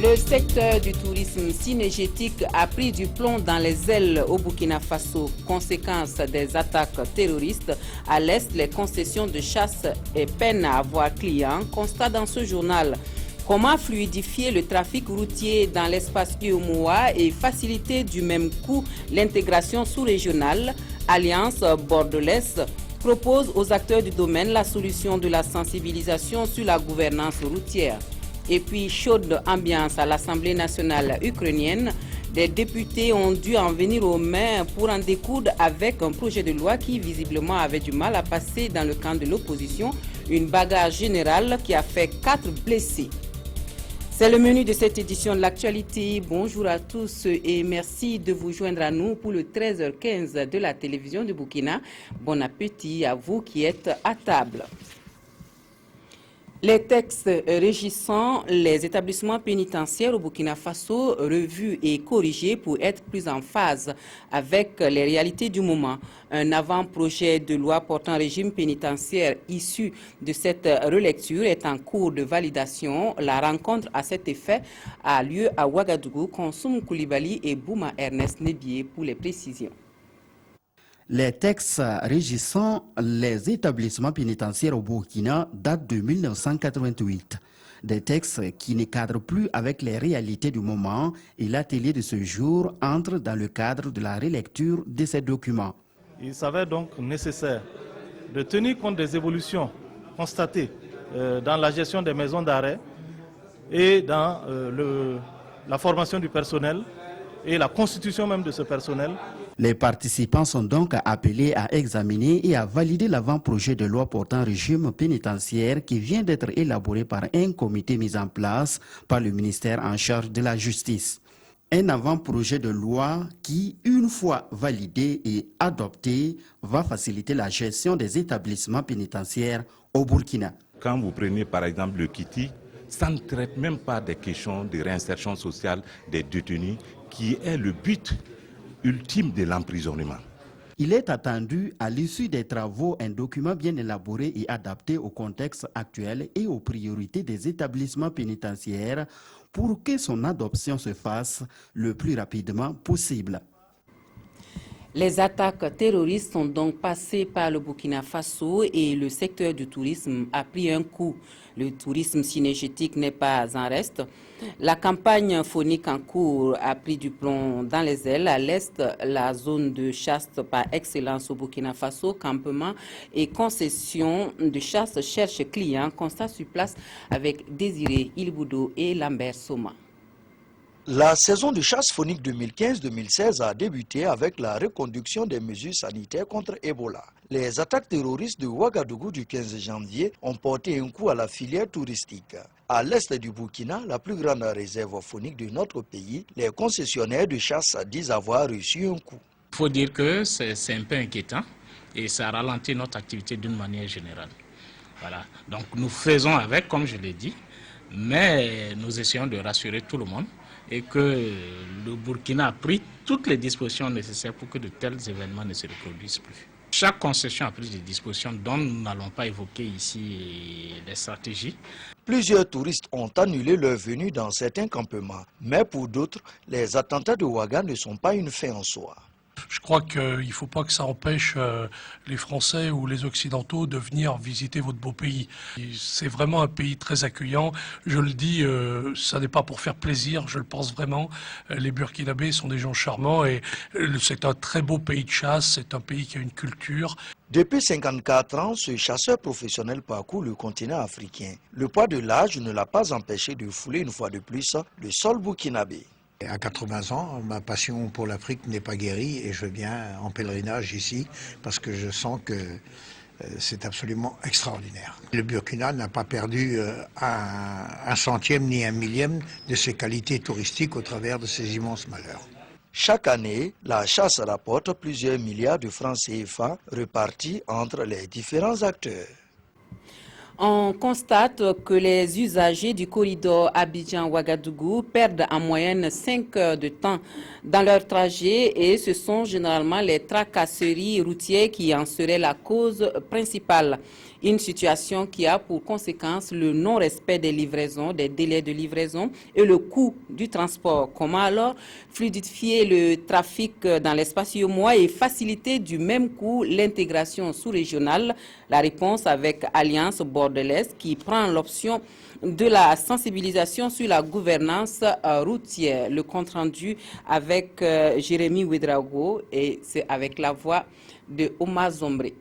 Le secteur du tourisme cynégétique a pris du plomb dans les ailes au Burkina Faso. Conséquence des attaques terroristes à l'est, les concessions de chasse et peinent à avoir clients. Constat dans ce journal. Comment fluidifier le trafic routier dans l'espace UEMOA et faciliter du même coup l'intégration sous-régionale? Alliance bordelaise propose aux acteurs du domaine la solution de la sensibilisation sur la gouvernance routière. Et puis, chaude ambiance à l'Assemblée nationale ukrainienne. Des députés ont dû en venir aux mains pour en découdre avec un projet de loi qui visiblement avait du mal à passer dans le camp de l'opposition. Une bagarre générale qui a fait 4 blessés. C'est le menu de cette édition de l'actualité. Bonjour à tous et merci de vous joindre à nous pour le 13h15 de la télévision du Burkina. Bon appétit à vous qui êtes à table. Les textes régissant les établissements pénitentiaires au Burkina Faso revus et corrigés pour être plus en phase avec les réalités du moment. Un avant-projet de loi portant régime pénitentiaire issu de cette relecture est en cours de validation. La rencontre à cet effet a lieu à Ouagadougou. Konsoum Koulibaly et Bouma Ernest Nebié pour les précisions. Les textes régissant les établissements pénitentiaires au Burkina datent de 1988. Des textes qui ne cadrent plus avec les réalités du moment et l'atelier de ce jour entre dans le cadre de la relecture de ces documents. Il s'avère donc nécessaire de tenir compte des évolutions constatées dans la gestion des maisons d'arrêt et dans la formation du personnel et la constitution même de ce personnel. Les participants sont donc appelés à examiner et à valider l'avant-projet de loi portant régime pénitentiaire qui vient d'être élaboré par un comité mis en place par le ministère en charge de la justice. Un avant-projet de loi qui, une fois validé et adopté, va faciliter la gestion des établissements pénitentiaires au Burkina. Quand vous prenez par exemple le Kiti, ça ne traite même pas des questions de réinsertion sociale des détenus, qui est le but ultime de l'emprisonnement. Il est attendu à l'issue des travaux un document bien élaboré et adapté au contexte actuel et aux priorités des établissements pénitentiaires pour que son adoption se fasse le plus rapidement possible. Les attaques terroristes sont donc passées par le Burkina Faso et le secteur du tourisme a pris un coup. Le tourisme cynégétique n'est pas en reste. La campagne faunique en cours a pris du plomb dans les ailes. À l'est, la zone de chasse par excellence au Burkina Faso, campement et concession de chasse cherche clients. Constat sur place avec Désiré Ilboudo et Lambert Soma. La saison de chasse faunique 2015-2016 a débuté avec la reconduction des mesures sanitaires contre Ebola. Les attaques terroristes de Ouagadougou du 15 janvier ont porté un coup à la filière touristique. À l'est du Burkina, la plus grande réserve faunique de notre pays, les concessionnaires de chasse disent avoir reçu un coup. Il faut dire que c'est un peu inquiétant et ça ralentit notre activité d'une manière générale. Voilà. Donc nous faisons avec, comme je l'ai dit, mais nous essayons de rassurer tout le monde et que le Burkina a pris toutes les dispositions nécessaires pour que de tels événements ne se reproduisent plus. Chaque concession a pris des dispositions dont nous n'allons pas évoquer ici les stratégies. Plusieurs touristes ont annulé leur venue dans certains campements, mais pour d'autres, les attentats de Ouaga ne sont pas une fin en soi. Je crois qu'il ne faut pas que ça empêche les Français ou les Occidentaux de venir visiter votre beau pays. C'est vraiment un pays très accueillant. Je le dis, ça n'est pas pour faire plaisir, je le pense vraiment. Les Burkinabés sont des gens charmants et c'est un très beau pays de chasse, c'est un pays qui a une culture. Depuis 54 ans, ce chasseur professionnel parcourt le continent africain. Le poids de l'âge ne l'a pas empêché de fouler une fois de plus le sol burkinabé. À 80 ans, ma passion pour l'Afrique n'est pas guérie et je viens en pèlerinage ici parce que je sens que c'est absolument extraordinaire. Le Burkina n'a pas perdu un centième ni un millième de ses qualités touristiques au travers de ses immenses malheurs. Chaque année, la chasse rapporte plusieurs milliards de francs CFA repartis entre les différents acteurs. On constate que les usagers du corridor Abidjan-Ouagadougou perdent en moyenne 5 heures de temps dans leur trajet et ce sont généralement les tracasseries routières qui en seraient la cause principale. Une situation qui a pour conséquence le non-respect des livraisons, des délais de livraison et le coût du transport. Comment alors fluidifier le trafic dans l'espace yomois et faciliter du même coup l'intégration sous-régionale? La réponse avec Alliance bordelaise qui prend l'option de la sensibilisation sur la gouvernance routière. Le compte-rendu avec Jérémy Ouedraogo et c'est avec la voix de Omar Zombré.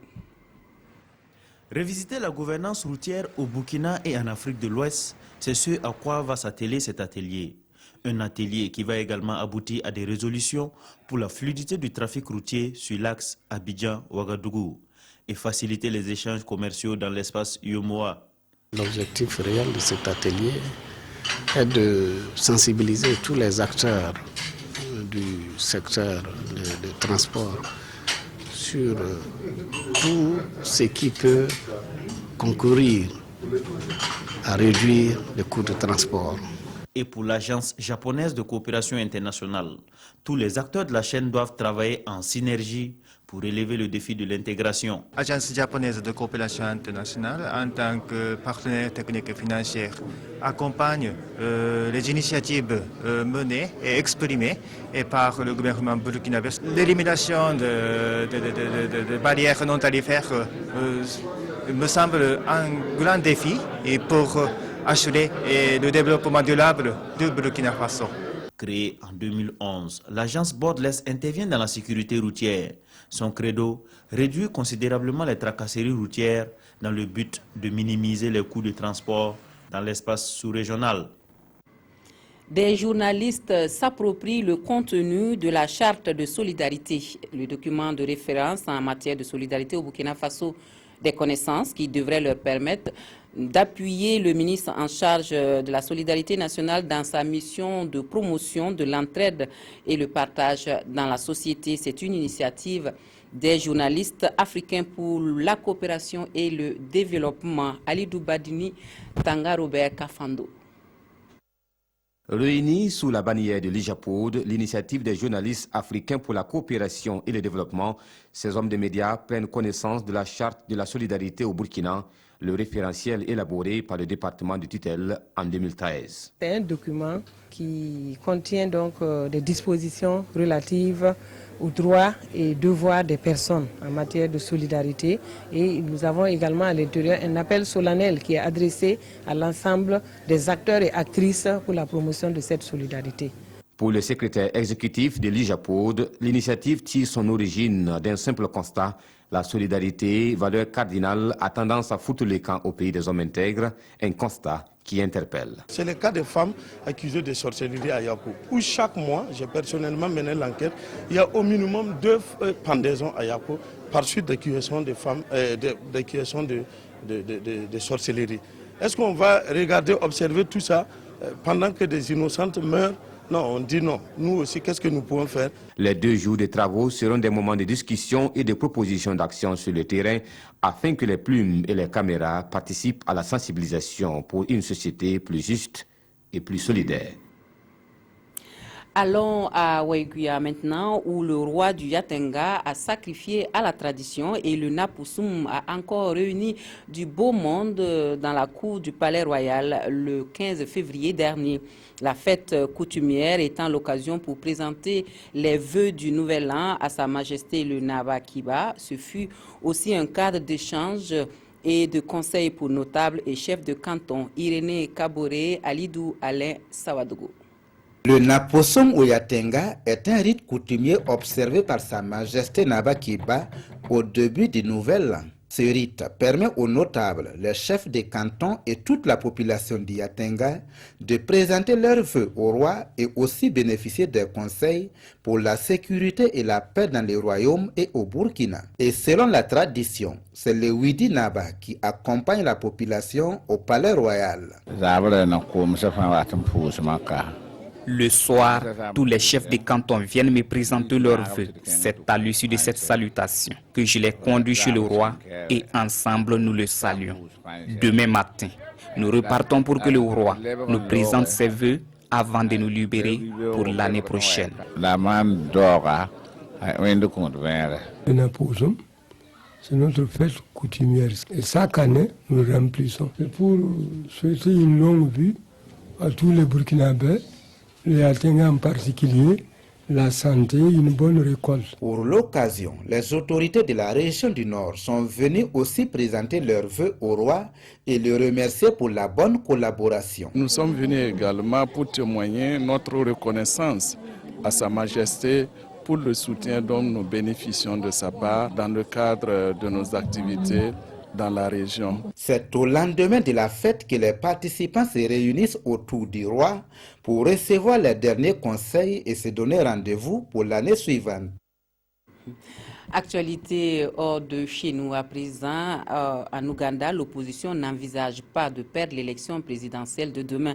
Revisiter la gouvernance routière au Burkina et en Afrique de l'Ouest, c'est ce à quoi va s'atteler cet atelier. Un atelier qui va également aboutir à des résolutions pour la fluidité du trafic routier sur l'axe Abidjan-Ouagadougou et faciliter les échanges commerciaux dans l'espace Yomoa. L'objectif réel de cet atelier est de sensibiliser tous les acteurs du secteur de transport sur tout ce qui peut concourir à réduire les coûts de transport. Et pour l'Agence japonaise de coopération internationale, tous les acteurs de la chaîne doivent travailler en synergie pour relever le défi de l'intégration. L'Agence japonaise de coopération internationale, en tant que partenaire technique et financier, accompagne les initiatives menées et exprimées par le gouvernement burkinabé. L'élimination de barrières non tarifaires me semble un grand défi et pour assurer le développement durable du Burkina Faso. Créée en 2011, l'agence bordelaise intervient dans la sécurité routière. Son credo, réduire considérablement les tracasseries routières dans le but de minimiser les coûts de transport dans l'espace sous-régional. Des journalistes s'approprient le contenu de la charte de solidarité, le document de référence en matière de solidarité au Burkina Faso, des connaissances qui devraient leur permettre d'appuyer le ministre en charge de la solidarité nationale dans sa mission de promotion de l'entraide et le partage dans la société. C'est une initiative des journalistes africains pour la coopération et le développement. Ali Doubadini, Tanga Robert Kafando. Réunis sous la bannière de l'IJAPOD, l'initiative des journalistes africains pour la coopération et le développement, ces hommes de médias prennent connaissance de la charte de la solidarité au Burkina, le référentiel élaboré par le département de tutelle en 2013. C'est un document qui contient donc des dispositions relatives aux droits et devoirs des personnes en matière de solidarité. Et nous avons également à l'intérieur un appel solennel qui est adressé à l'ensemble des acteurs et actrices pour la promotion de cette solidarité. Pour le secrétaire exécutif de l'IJAPOD, l'initiative tire son origine d'un simple constat. La solidarité, valeur cardinale, a tendance à foutre les camps au pays des hommes intègres, un constat qui interpelle. C'est le cas des femmes accusées de sorcellerie à Yakou, où chaque mois, j'ai personnellement mené l'enquête, il y a au minimum 2 pendaisons à Yakou par suite d'accusations de femmes, d'accusations de sorcellerie. Est-ce qu'on va regarder, observer tout ça pendant que des innocentes meurent? Non, on dit non. Nous aussi, qu'est-ce que nous pouvons faire? Les 2 jours de travaux seront des moments de discussion et de propositions d'action sur le terrain afin que les plumes et les caméras participent à la sensibilisation pour une société plus juste et plus solidaire. Allons à Waiguya maintenant, où le roi du Yatenga a sacrifié à la tradition et le Napoussoum a encore réuni du beau monde dans la cour du Palais Royal le 15 février dernier. La fête coutumière étant l'occasion pour présenter les vœux du Nouvel An à Sa Majesté le Naba Kiba. Ce fut aussi un cadre d'échange et de conseils pour notables et chefs de canton. Irénée Kaboré, Alidou Alain Sawadogo. Le Napoussoum au Yatenga est un rite coutumier observé par Sa Majesté Naba Kiba au début du Nouvel An. Ce rite permet aux notables, les chefs des cantons et toute la population du Yatenga de présenter leurs vœux au roi et aussi bénéficier des conseils pour la sécurité et la paix dans les royaumes et au Burkina. Et selon la tradition, c'est le Widi Naba qui accompagne la population au palais royal. Le soir, tous les chefs des cantons viennent me présenter leurs vœux. C'est à l'issue de cette salutation que je les conduis chez le roi et ensemble nous le saluons. Demain matin, nous repartons pour que le roi nous présente ses vœux avant de nous libérer pour l'année prochaine. Le Napoussoum, C'est notre fête coutumière. Et chaque année, nous le remplissons. C'est pour souhaiter une longue vie à tous les Burkinabés, les Yatenga en particulier, la santé, une bonne récolte. Pour l'occasion, les autorités de la région du Nord sont venues aussi présenter leurs vœux au roi et le remercier pour la bonne collaboration. Nous sommes venus également pour témoigner notre reconnaissance à Sa Majesté pour le soutien dont nous bénéficions de sa part dans le cadre de nos activités dans la région. C'est au lendemain de la fête que les participants se réunissent autour du roi pour recevoir les derniers conseils et se donner rendez-vous pour l'année suivante. Actualité hors de chez nous à présent. En Ouganda, l'opposition n'envisage pas de perdre l'élection présidentielle de demain.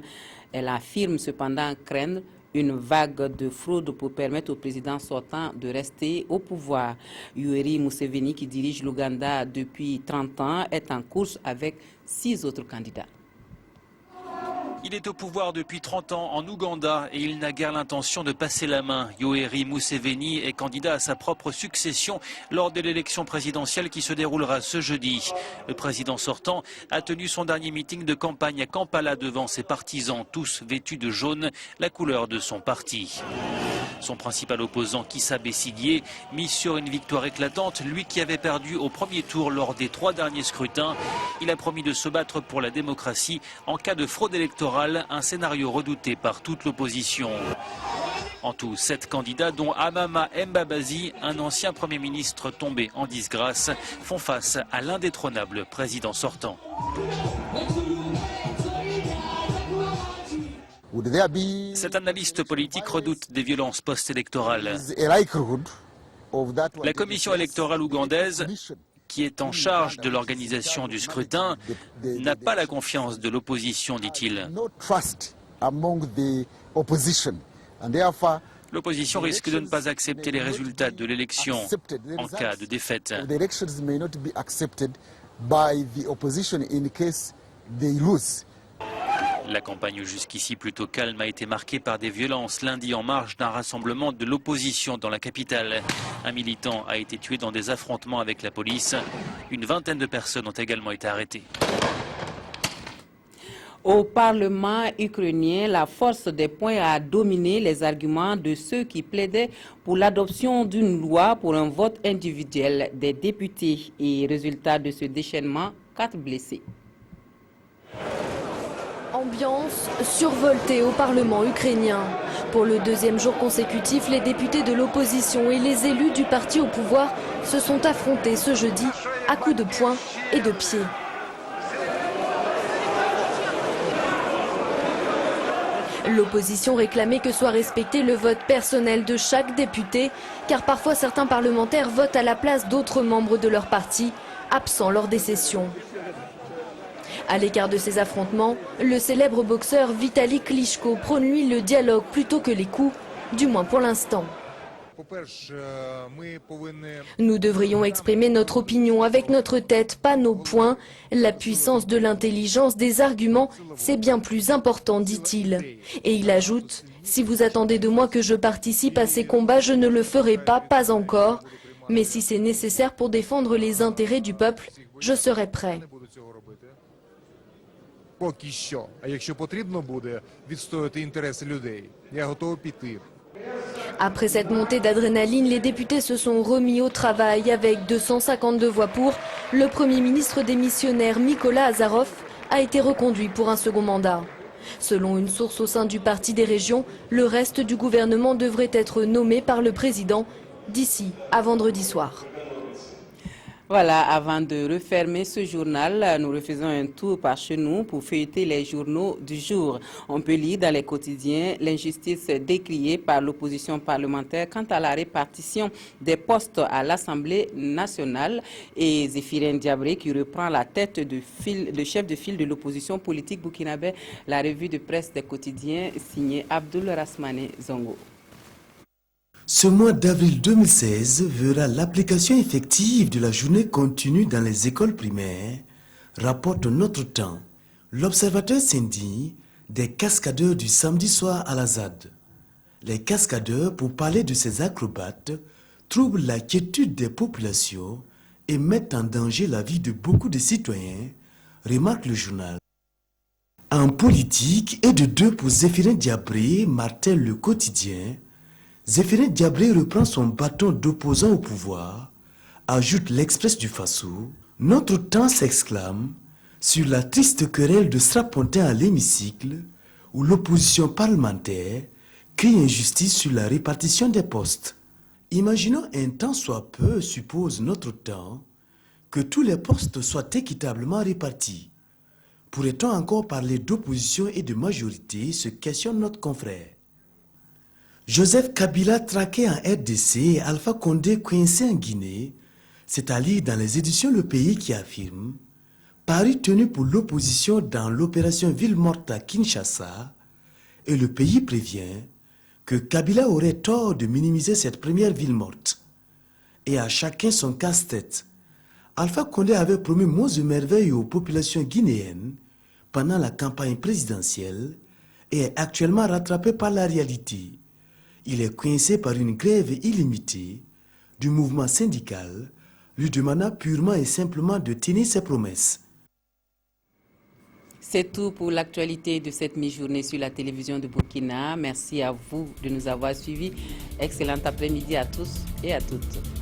Elle affirme cependant craindre une vague de fraude pour permettre au président sortant de rester au pouvoir. Yoweri Museveni, qui dirige l'Ouganda depuis 30 ans, est en course avec 6 autres candidats. Il est au pouvoir depuis 30 ans en Ouganda et il n'a guère l'intention de passer la main. Yoweri Museveni est candidat à sa propre succession lors de l'élection présidentielle qui se déroulera ce jeudi. Le président sortant a tenu son dernier meeting de campagne à Kampala devant ses partisans, tous vêtus de jaune, la couleur de son parti. Son principal opposant, Kizza Besigye, mise sur une victoire éclatante, lui qui avait perdu au premier tour lors des 3 derniers scrutins. Il a promis de se battre pour la démocratie en cas de fraude électorale, un scénario redouté par toute l'opposition. En tout, 7 candidats, dont Amama Mbabazi, un ancien Premier ministre tombé en disgrâce, font face à l'indétrônable président sortant. Cet analyste politique redoute des violences post-électorales. La commission électorale ougandaise, qui est en charge de l'organisation du scrutin, n'a pas la confiance de l'opposition, dit-il. L'opposition risque de ne pas accepter les résultats de l'élection en cas de défaite. La campagne jusqu'ici plutôt calme a été marquée par des violences lundi en marge d'un rassemblement de l'opposition dans la capitale. Un militant a été tué dans des affrontements avec la police. Une vingtaine de personnes ont également été arrêtées. Au Parlement ukrainien, la force des points a dominé les arguments de ceux qui plaidaient pour l'adoption d'une loi pour un vote individuel des députés. Et résultat de ce déchaînement, 4 blessés. Ambiance survoltée au Parlement ukrainien. Pour le 2e jour consécutif, les députés de l'opposition et les élus du parti au pouvoir se sont affrontés ce jeudi à coups de poing et de pied. L'opposition réclamait que soit respecté le vote personnel de chaque député, car parfois certains parlementaires votent à la place d'autres membres de leur parti, absents lors des sessions. À l'écart de ces affrontements, le célèbre boxeur Vitali Klitschko prône lui le dialogue plutôt que les coups, du moins pour l'instant. Nous devrions exprimer notre opinion avec notre tête, pas nos poings. La puissance de l'intelligence des arguments, c'est bien plus important, dit-il. Et il ajoute, si vous attendez de moi que je participe à ces combats, je ne le ferai pas, pas encore. Mais si c'est nécessaire pour défendre les intérêts du peuple, je serai prêt. Après cette montée d'adrénaline, les députés se sont remis au travail avec 252 voix pour. Le Premier ministre démissionnaire Mykola Azarov a été reconduit pour un second mandat. Selon une source au sein du Parti des régions, le reste du gouvernement devrait être nommé par le président d'ici à vendredi soir. Voilà, avant de refermer ce journal, nous refaisons un tour par chez nous pour feuilleter les journaux du jour. On peut lire dans les quotidiens l'injustice décriée par l'opposition parlementaire quant à la répartition des postes à l'Assemblée nationale et Zéphirin Diabré qui reprend la tête de chef de file de l'opposition politique burkinabé. La revue de presse des quotidiens signée Abdoul Rasmane Zongo. Ce mois d'avril 2016 verra l'application effective de la journée continue dans les écoles primaires, rapporte Notre Temps. L'observateur s'indigne des cascadeurs du samedi soir à la ZAD. Les cascadeurs, pour parler de ces acrobates, troublent la quiétude des populations et mettent en danger la vie de beaucoup de citoyens, remarque le journal. En politique, et de deux pour Zéphirin Diabré, martèle le quotidien, Zéphirin Diabré reprend son bâton d'opposant au pouvoir, ajoute l'Express du Faso. Notre temps s'exclame sur la triste querelle de Strapontin à l'hémicycle, où l'opposition parlementaire crie injustice sur la répartition des postes. Imaginons un temps soit peu, suppose notre temps, que tous les postes soient équitablement répartis. Pourrait-on encore parler d'opposition et de majorité, se questionne notre confrère. Joseph Kabila traqué en RDC et Alpha Condé coincé en Guinée, c'est à lire dans les éditions Le Pays qui affirme « Paris tenu pour l'opposition dans l'opération Ville morte à Kinshasa » et Le Pays prévient que Kabila aurait tort de minimiser cette première ville morte. Et à chacun son casse-tête. Alpha Condé avait promis monts et merveilles aux populations guinéennes pendant la campagne présidentielle et est actuellement rattrapé par la réalité. Il est coincé par une grève illimitée du mouvement syndical, lui demandant purement et simplement de tenir ses promesses. C'est tout pour l'actualité de cette mi-journée sur la télévision de Burkina. Merci à vous de nous avoir suivis. Excellent après-midi à tous et à toutes.